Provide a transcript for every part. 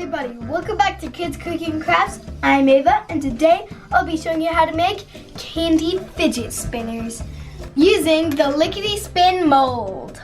everybody, welcome back to Kids Cooking Crafts. I'm Ava and today I'll be showing you how to make candy fidget spinners using the Lickety Spin mold.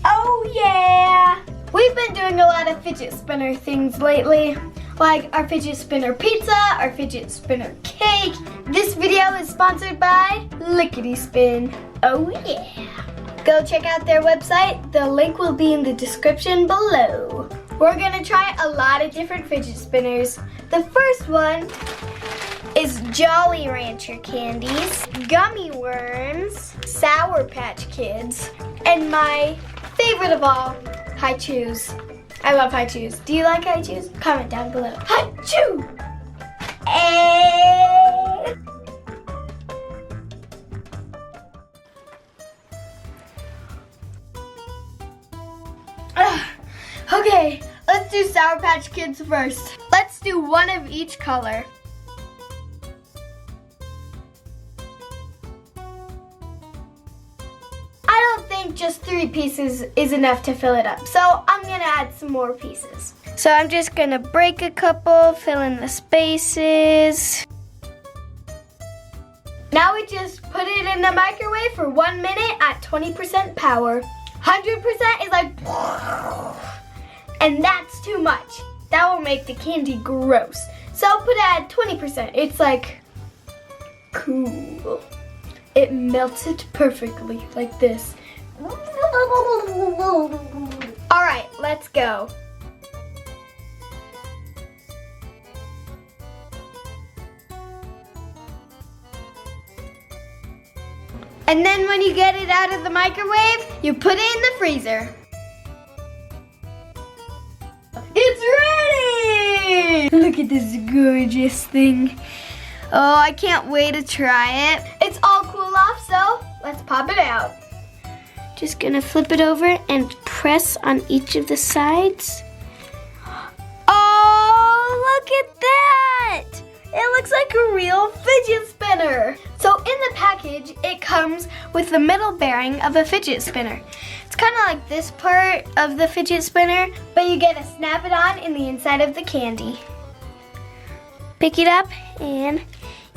Oh yeah! We've been doing a lot of fidget spinner things lately, like our fidget spinner pizza, our fidget spinner cake. This video is sponsored by Lickety Spin. Oh yeah! Go check out their website. The link will be in the description below. We're gonna try a lot of different fidget spinners. The first one is Jolly Rancher candies, Gummy Worms, Sour Patch Kids, and my favorite of all, Hi Chews. I love Hi Chews. Do you like Hi Chews? Comment down below. Hi Chew! Okay, let's do Sour Patch Kids first. Let's do one of each color. I don't think just 3 pieces is enough to fill it up, so I'm gonna add some more pieces. So I'm just gonna break a couple, fill in the spaces. Now we just put it in the microwave for 1 minute at 20% power. 100% is like, and that's too much. That will make the candy gross. So I'll put it at 20%. It's like cool. It melted perfectly like this. All right, let's go. And then when you get it out of the microwave, you put it in the freezer. It's ready! Look at this gorgeous thing. Oh, I can't wait to try it. It's all cool off, so let's pop it out. Just gonna flip it over and press on each of the sides. Oh, look at that! It looks like a real fidget spinner. So in the package, it comes with the middle bearing of a fidget spinner. It's kind of like this part of the fidget spinner, but you get to snap it on in the inside of the candy. Pick it up and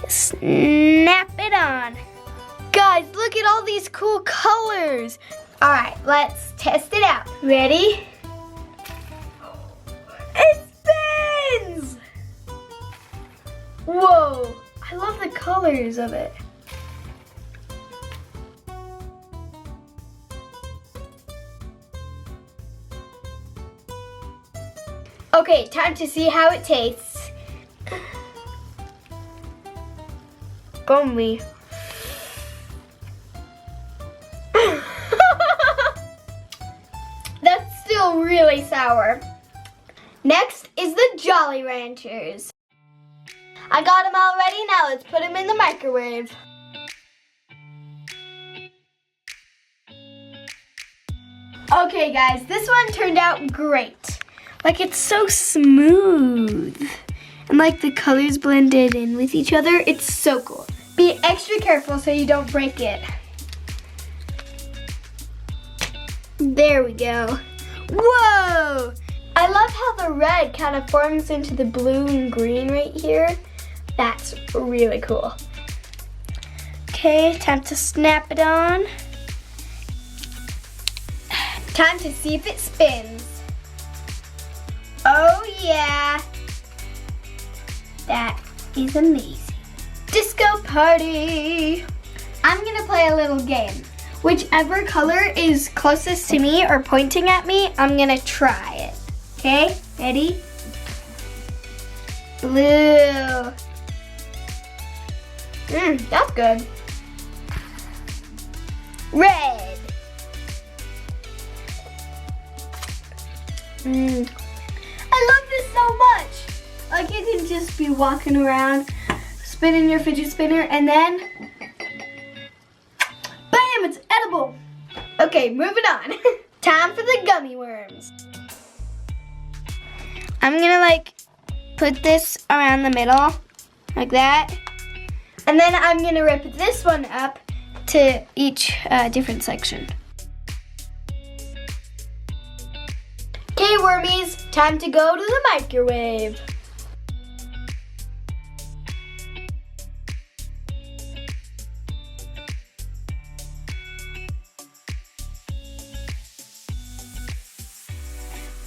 snap it on. Guys, look at all these cool colors. All right, let's test it out. Ready? It spins! Whoa, I love the colors of it. Okay, time to see how it tastes. Gummy. That's still really sour. Next is the Jolly Ranchers. I got them all ready, now let's put them in the microwave. Okay guys, this one turned out great. Like it's so smooth. And like the colors blended in with each other, it's so cool. Be extra careful so you don't break it. There we go. Whoa! I love how the red kind of forms into the blue and green right here. That's really cool. Okay, time to snap it on. Time to see if it spins. Oh yeah. That is amazing. Disco party. I'm gonna play a little game. Whichever color is closest to me or pointing at me, I'm gonna try it. Okay, ready? Blue. That's good. Red. I love this so much. Like you can just be walking around, spinning your fidget spinner, and then, bam, it's edible. Okay, moving on. Time for the Gummy Worms. I'm gonna like put this around the middle, like that. And then I'm gonna rip this one up to each different section. Okay, Wormies, time to go to the microwave.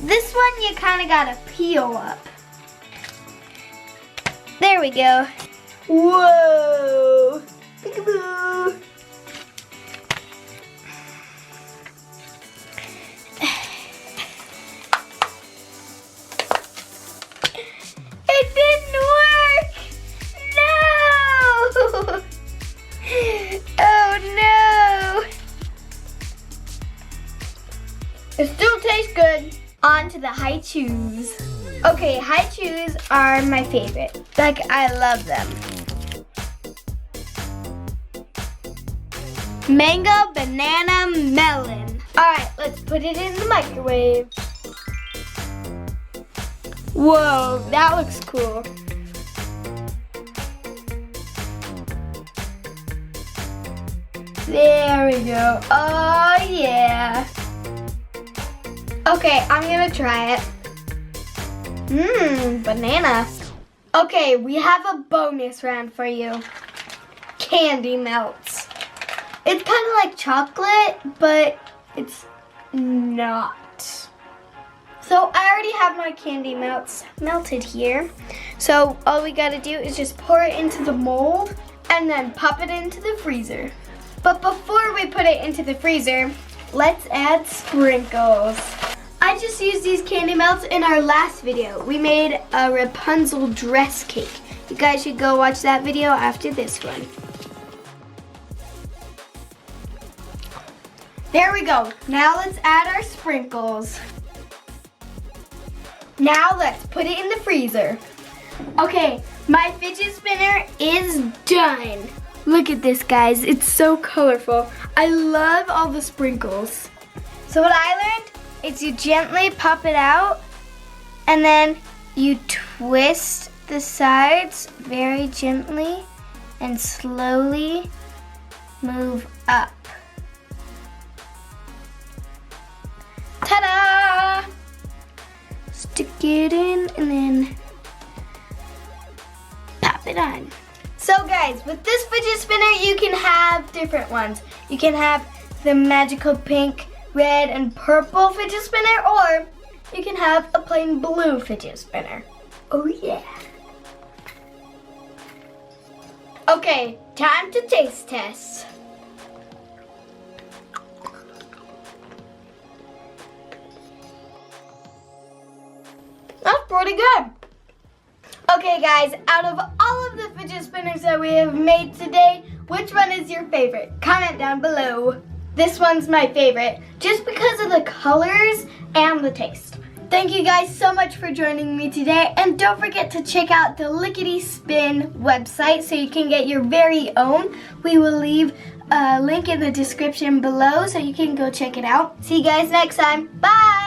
This one you kind of gotta peel up. There we go. Whoa! Peekaboo! It didn't work! No! Oh no! It still tastes good. On to the high chews. Okay, high chews are my favorite. Like, I love them. Mango, banana, melon. All right, let's put it in the microwave. Whoa, that looks cool. There we go. Oh yeah. Okay, I'm gonna try it. Banana. Okay, we have a bonus round for you. Candy melts. It's kind of like chocolate, but it's not. So I already have my candy melts melted here. So all we gotta do is just pour it into the mold and then pop it into the freezer. But before we put it into the freezer, let's add sprinkles. I just used these candy melts in our last video. We made a Rapunzel dress cake. You guys should go watch that video after this one. There we go. Now let's add our sprinkles. Now let's put it in the freezer. Okay, my fidget spinner is done. Look at this, guys. It's so colorful. I love all the sprinkles. So what I learned is you gently pop it out and then you twist the sides very gently and slowly move up. Ta-da! Stick it in and then pop it on. So guys, with this fidget spinner you can have different ones. You can have the magical pink, red, and purple fidget spinner, or you can have a plain blue fidget spinner. Oh yeah. Okay, time to taste test. That's pretty good. Okay guys, out of all of the fidget spinners that we have made today, which one is your favorite? Comment down below. This one's my favorite, just because of the colors and the taste. Thank you guys so much for joining me today, and don't forget to check out the Lickety Spin website so you can get your very own. We will leave a link in the description below so you can go check it out. See you guys next time. Bye!